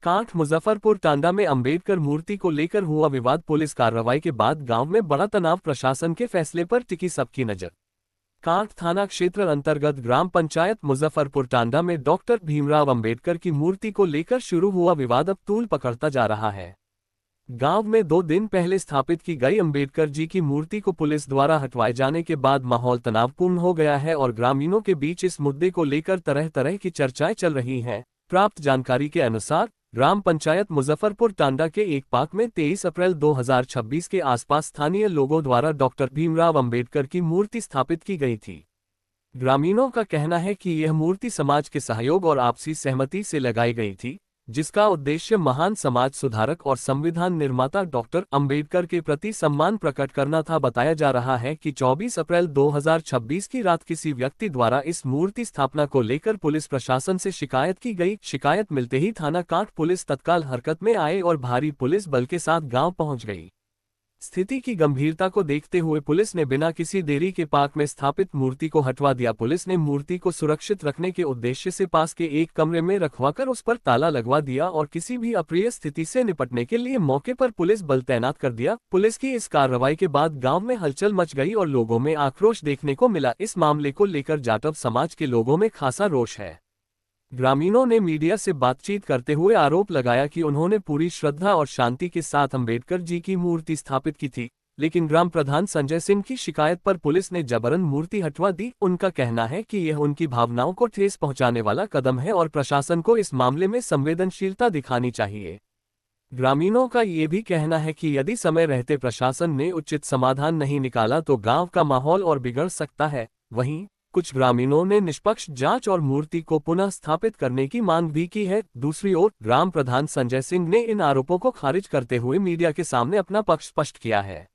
कांठ मुजफ्फरपुर टांडा में अंबेडकर मूर्ति को लेकर हुआ विवाद। पुलिस कार्रवाई के बाद गांव में बड़ा तनाव। प्रशासन के फैसले पर टिकी सबकी नजर। कांठ थाना क्षेत्र अंतर्गत ग्राम पंचायत मुजफ्फरपुर टांडा में डॉक्टर भीमराव अंबेडकर की मूर्ति को लेकर शुरू हुआ विवाद अब तूल पकड़ता जा रहा है। गांव में 2 दिन पहले स्थापित की गई अंबेडकर जी की मूर्ति को पुलिस द्वारा हटवाए जाने के बाद माहौल तनावपूर्ण हो गया है और ग्रामीणों के बीच इस मुद्दे को लेकर तरह तरह की चर्चाएं चल रही हैं। प्राप्त जानकारी के अनुसार ग्राम पंचायत मुजफ्फरपुर टांडा के एक पार्क में 23 अप्रैल 2026 के आसपास स्थानीय लोगों द्वारा डॉक्टर भीमराव अंबेडकर की मूर्ति स्थापित की गई थी। ग्रामीणों का कहना है कि यह मूर्ति समाज के सहयोग और आपसी सहमति से लगाई गई थी, जिसका उद्देश्य महान समाज सुधारक और संविधान निर्माता डॉक्टर अंबेडकर के प्रति सम्मान प्रकट करना था। बताया जा रहा है कि 24 अप्रैल 2026 की रात किसी व्यक्ति द्वारा इस मूर्ति स्थापना को लेकर पुलिस प्रशासन से शिकायत की गई। शिकायत मिलते ही थाना कांठ पुलिस तत्काल हरकत में आए और भारी पुलिस बल के साथ गांव पहुंच गई। स्थिति की गंभीरता को देखते हुए पुलिस ने बिना किसी देरी के पार्क में स्थापित मूर्ति को हटवा दिया। पुलिस ने मूर्ति को सुरक्षित रखने के उद्देश्य से पास के एक कमरे में रखवाकर उस पर ताला लगवा दिया और किसी भी अप्रिय स्थिति से निपटने के लिए मौके पर पुलिस बल तैनात कर दिया। पुलिस की इस कार्रवाई के बाद गांव में हलचल मच गई और लोगों में आक्रोश देखने को मिला। इस मामले को लेकर जाटव समाज के लोगों में खासा रोष है। ग्रामीणों ने मीडिया से बातचीत करते हुए आरोप लगाया कि उन्होंने पूरी श्रद्धा और शांति के साथ अंबेडकर जी की मूर्ति स्थापित की थी, लेकिन ग्राम प्रधान संजय सिंह की शिकायत पर पुलिस ने जबरन मूर्ति हटवा दी। उनका कहना है कि यह उनकी भावनाओं को ठेस पहुंचाने वाला कदम है और प्रशासन को इस मामले में संवेदनशीलता दिखानी चाहिए। ग्रामीणों का ये भी कहना है कि यदि समय रहते प्रशासन ने उचित समाधान नहीं निकाला तो गाँव का माहौल और बिगड़ सकता है। वहीं कुछ ग्रामीणों ने निष्पक्ष जांच और मूर्ति को पुनः स्थापित करने की मांग भी की है। दूसरी ओर ग्राम प्रधान संजय सिंह ने इन आरोपों को खारिज करते हुए मीडिया के सामने अपना पक्ष स्पष्ट किया है।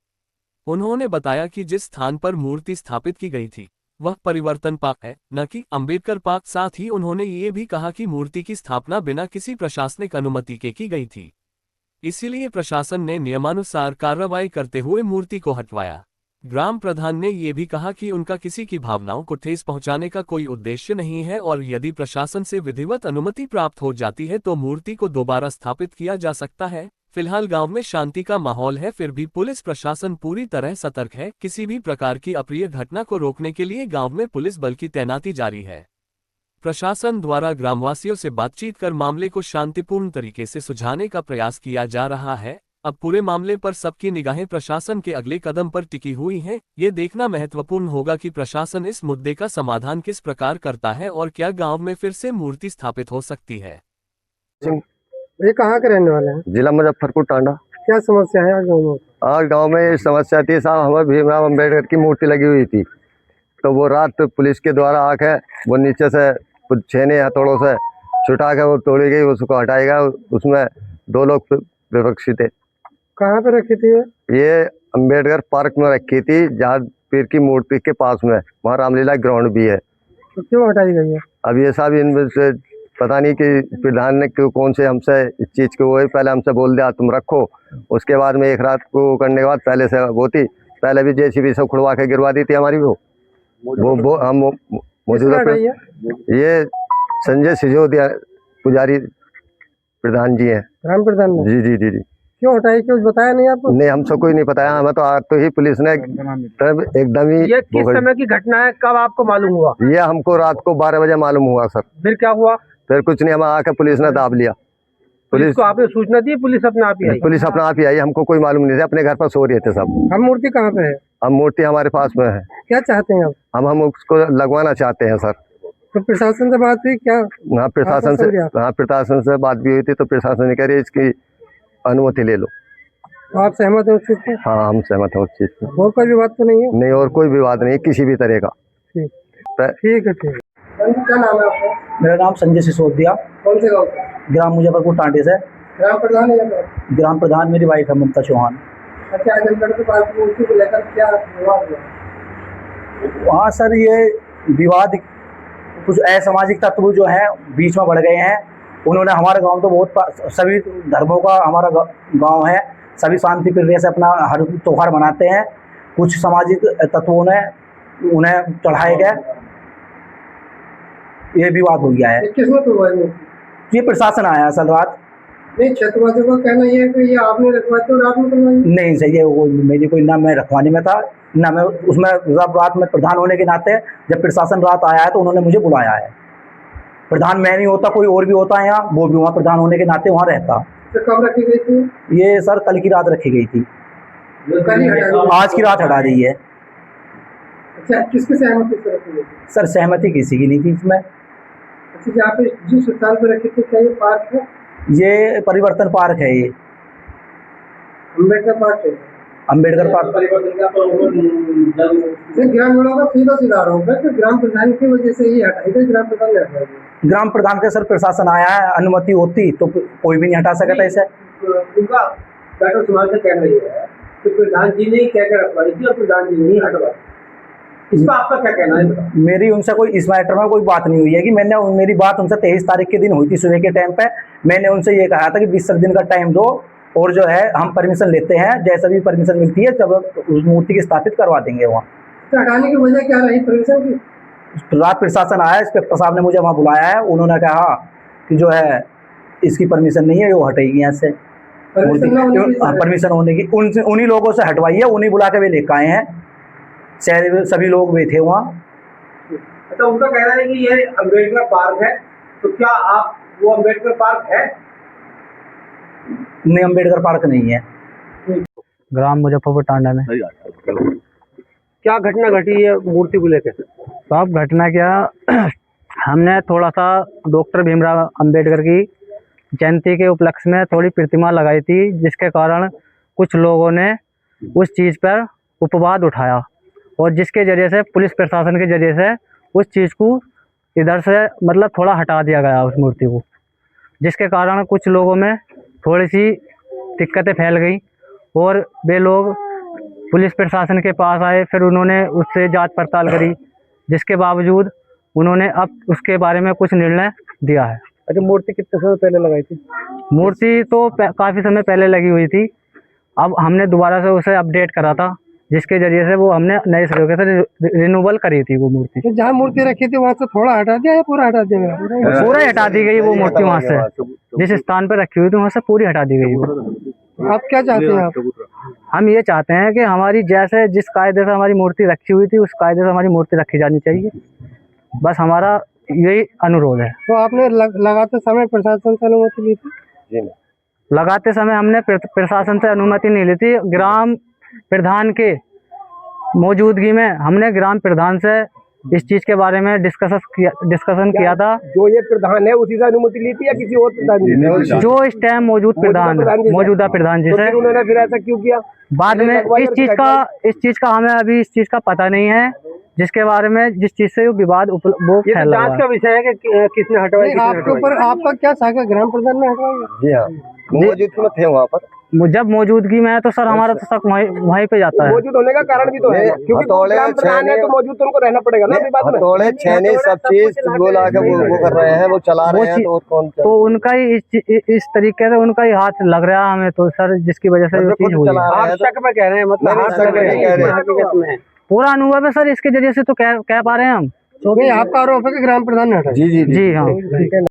उन्होंने बताया कि जिस स्थान पर मूर्ति स्थापित की गई थी वह परिवर्तन पार्क है, न कि अंबेडकर पार्क। साथ ही उन्होंने ये भी कहा कि मूर्ति की स्थापना बिना किसी प्रशासनिक अनुमति के की गई थी, इसीलिए प्रशासन ने नियमानुसार कार्रवाई करते हुए मूर्ति को हटवाया। ग्राम प्रधान ने ये भी कहा कि उनका किसी की भावनाओं को ठेस पहुंचाने का कोई उद्देश्य नहीं है और यदि प्रशासन से विधिवत अनुमति प्राप्त हो जाती है तो मूर्ति को दोबारा स्थापित किया जा सकता है। फिलहाल गांव में शांति का माहौल है, फिर भी पुलिस प्रशासन पूरी तरह सतर्क है। किसी भी प्रकार की अप्रिय घटना को रोकने के लिए गांव में पुलिस बल की तैनाती जारी है। प्रशासन द्वारा ग्रामवासियों से बातचीत कर मामले को शांतिपूर्ण तरीके से सुलझाने का प्रयास किया जा रहा है। अब पूरे मामले पर सबकी निगाहें प्रशासन के अगले कदम पर टिकी हुई हैं। ये देखना महत्वपूर्ण होगा कि प्रशासन इस मुद्दे का समाधान किस प्रकार करता है और क्या गांव में फिर से मूर्ति स्थापित हो सकती है। ये कहाँ के रहने वाले हैं? जिला मुजफ्फरपुर टांडा। क्या समस्या है आज गाँव में? आज गांव में ये समस्या थी साहब, हमें भीमराव अंबेडकर की मूर्ति लगी हुई थी, तो वो रात पुलिस के द्वारा आके वो नीचे से कुछ छेने हथौड़ों से छुटा के वो तोड़ी गई, उसको हटाएगा। उसमें 2 लोग विपक्षी थे। कहाँ पे रखी थी ये अंबेडकर पार्क में रखी थी, जहाँ पीर की मूर्ति के पास में, वहाँ रामलीला ग्राउंड भी है। तो क्यों हटाई गई है? अब ये सब इनमें से पता नहीं कि प्रधान ने कौन से हमसे इस चीज़ को, वही पहले हमसे बोल दिया तुम रखो, उसके बाद में एक रात को करने के बाद पहले से वो थी, पहले भी जेसीबी सब खुड़वा के गिरवा दी थी हमारी। वो हम मौजूदा ये संजय सिसोदिया पुजारी प्रधान जी हैं। ग्राम प्रधान जी जी जी जी। क्यों हटाई, क्यों बताया नहीं आपको? नहीं, हमसे कोई नहीं बताया, हमें तो आज तो ही पुलिस ने तब एकदम ही। ये किस समय की घटना है, कब आपको मालूम हुआ? ये हमको रात को 12 बजे मालूम हुआ सर। फिर क्या हुआ? फिर कुछ नहीं, हमें आके पुलिस ने दाब लिया। पुलिस को आपने सूचना दी? पुलिस अपने आप ही आई? पुलिस अपने आप ही आई, हमको कोई मालूम नहीं था, अपने घर पर सो रहे थे सब। हम मूर्ति कहाँ पे है? हम मूर्ति हमारे पास में है। क्या चाहते हैं आप? हम उसको लगवाना चाहते हैं सर। तो प्रशासन से बात हुई क्या? हाँ, प्रशासन से बात भी हुई थी, तो प्रशासन ने कह रही इसकी अनुमति ले लो। आप सहमत हैं उस चीज से? हाँ, हम सहमत हैं उस चीज से। और कोई विवाद तो नहीं है? नहीं, और कोई विवाद नहीं किसी भी तरह का। ठीक है। क्या नाम है आपका? मेरा नाम संजय सिसोदिया। कौन से गाँव? ग्राम मुजफ्फरपुर टांडे से। ग्राम प्रधान है? ग्राम प्रधान मेरी वाइफ है ममता चौहान। अच्छा, अंबेडकर पार्क की मूर्ति को लेकर क्या विवाद हुआ? वहाँ सर ये विवाद कुछ असामाजिक तत्व जो हैं बीच में बढ़ गए हैं। उन्होंने हमारे गांव तो बहुत सभी धर्मों का हमारा गांव है, सभी शांति प्रिय से अपना हर त्योहार मनाते हैं। कुछ सामाजिक तत्वों ने उन्हें चढ़ाए गए, ये विवाद हो गया है। किसमें तो हुआ है? ये प्रशासन आया सर रात, नहीं, क्षेत्रवासियों का कहना ये है कि ये आपने रखवाई थी और आपने करवाई। नहीं सही है, वो मेरी कोई ना मैं रखवाने में था ना मैं उसमें। जब रात में प्रधान होने के नाते जब प्रशासन रात आया है तो उन्होंने मुझे बुलाया है। प्रधान मैं नहीं होता, कोई और भी होता है यहाँ, वो भी वहाँ प्रधान होने के नाते वहाँ रहता। तो कब रखी गई थी? ये सर कल की रात रखी गई थी, कल ही हटा दी। आज की रात हटा दी है। अच्छा, किसकी सहमति से रखी गई थी? सर सहमति किसी की नहीं थी इसमें। अच्छा, जहाँ पे जिस स्थान पर रखी थी, क्या ये पार्क है? ये परिवर्तन पार्क है, ये अम्बेडकर पार्क है। अम्बेडकर पार्क। ये ग्रामीणों का सीधा सीधा आरोप है कि ग्राम प्रधान की वजह से ये हटाई गई, ग्राम प्रधान ने हटाई गई। ग्राम प्रधान के सर प्रशासन आया है, अनुमति होती तो कोई भी नहीं हटा सकता इसे। उनका डॉक्टर सुभाष से कहना ये है कि प्रधान जी ने क्या क्या रखवाई थी और प्रधान जी ने ही हटवाई। इस पर आपका क्या कहना है? मेरी उनसे कोई इस मैटर में कोई बात नहीं हुई है कि मेरी बात उनसे 23 तारीख के दिन हुई थी सुबह के टाइम पे। मैंने उनसे ये कहा था कि 20 दिन का टाइम दो और जो है हम परमिशन लेते हैं, जैसा भी परमिशन मिलती है जब उस मूर्ति की स्थापित करवा देंगे वहाँ। तो हटाने की वजह क्या रही परमिशन की? रात प्रशासन आया, इंस्पेक्टर साहब ने मुझे वहाँ बुलाया है, उन्होंने कहा कि जो है इसकी परमिशन नहीं है, वो हटेगी यहाँ से। परमिशन होने की उन्हीं लोगों से हटवाई है, उन्हीं बुला के वे लेकर आए हैं, शहर सभी लोग भी थे वहाँ। अच्छा, उनका कहना है कि ये अम्बेडकर पार्क है, तो क्या आप वो अम्बेडकर पार्क है? नहीं, अम्बेडकर पार्क नहीं है। ग्राम मुजफ्फरपुर टांडा में। क्या घटना घटी है मूर्ति को लेकर? तो अब घटना क्या, हमने थोड़ा सा डॉक्टर भीमराव अंबेडकर की जयंती के उपलक्ष्य में थोड़ी प्रतिमा लगाई थी, जिसके कारण कुछ लोगों ने उस चीज़ पर उपवाद उठाया और जिसके जरिए से पुलिस प्रशासन के जरिए से उस चीज़ को इधर से मतलब थोड़ा हटा दिया गया उस मूर्ति को, जिसके कारण कुछ लोगों में थोड़ी सी दिक्कतें फैल गई और वे लोग पुलिस प्रशासन के पास आए। फिर उन्होंने उससे जांच पड़ताल करी, जिसके बावजूद उन्होंने अब उसके बारे में कुछ निर्णय दिया है। अच्छा, मूर्ति कितने समय पहले लगाई थी? मूर्ति तो काफ़ी समय पहले लगी हुई थी, अब हमने दोबारा से उसे अपडेट करा था, जिसके जरिए से वो हमने नए तरीके से रिन्यूअल करी थी वो मूर्ति। तो जहाँ मूर्ति रखी थी वहाँ से थोड़ा हटा दिया या पूरा हटा दिया गया? पूरा ही हटा दी गई वो मूर्ति, वहाँ से जिस स्थान पर रखी हुई थी वहाँ से पूरी हटा दी गई वो। आप क्या चाहते हैं? आप हम ये चाहते हैं कि हमारी जैसे जिस कायदे से हमारी मूर्ति रखी हुई थी उस कायदे से हमारी मूर्ति रखी जानी चाहिए, बस हमारा यही अनुरोध है। तो आपने लगाते समय प्रशासन से अनुमति ली थी? लगाते समय हमने प्रशासन से अनुमति नहीं ली थी, ग्राम प्रधान के मौजूदगी में हमने ग्राम प्रधान से इस चीज के बारे में डिस्कशन किया था। जो ये प्रधान है उसी से अनुमति ली थी या किसी और प्रधान जी? जो इस टाइम मौजूदा प्रधान जी से। उन्होंने फिर ऐसा क्यों किया? बाद में इस चीज का हमें अभी इस चीज का पता नहीं है, जिसके बारे में जिस चीज से वो विवाद वो फैला हुआ है। जांच का विषय है कि किसने हटवाई। आपके ऊपर आपका क्या साका ग्राम प्रधान ने हटवाई? जी हाँ, मौजूद थे वहाँ पर। जब मौजूदगी में है तो सर हमारा तो शक वहीं पे जाता है। मौजूद होने का कारण भी तो है, क्योंकि ग्राम प्रधान है तो मौजूद तो उनको रहना पड़ेगा ना। हथौड़े छेने सब चीज वो लाके वो कर रहे हैं, वो चला रहे हैं, तो कौन तो उनका ही इस तरीके से उनका ही हाथ लग रहा है हमें तो सर, जिसकी वजह से ये चीज हुई है। आप शक में कह रहे हैं? मतलब पूरा अनुभव है सर, इसके जरिए से तो कह पा रहे हैं हम। आपका आरोप है कि ग्राम प्रधान ने हटाई? जी जी हाँ।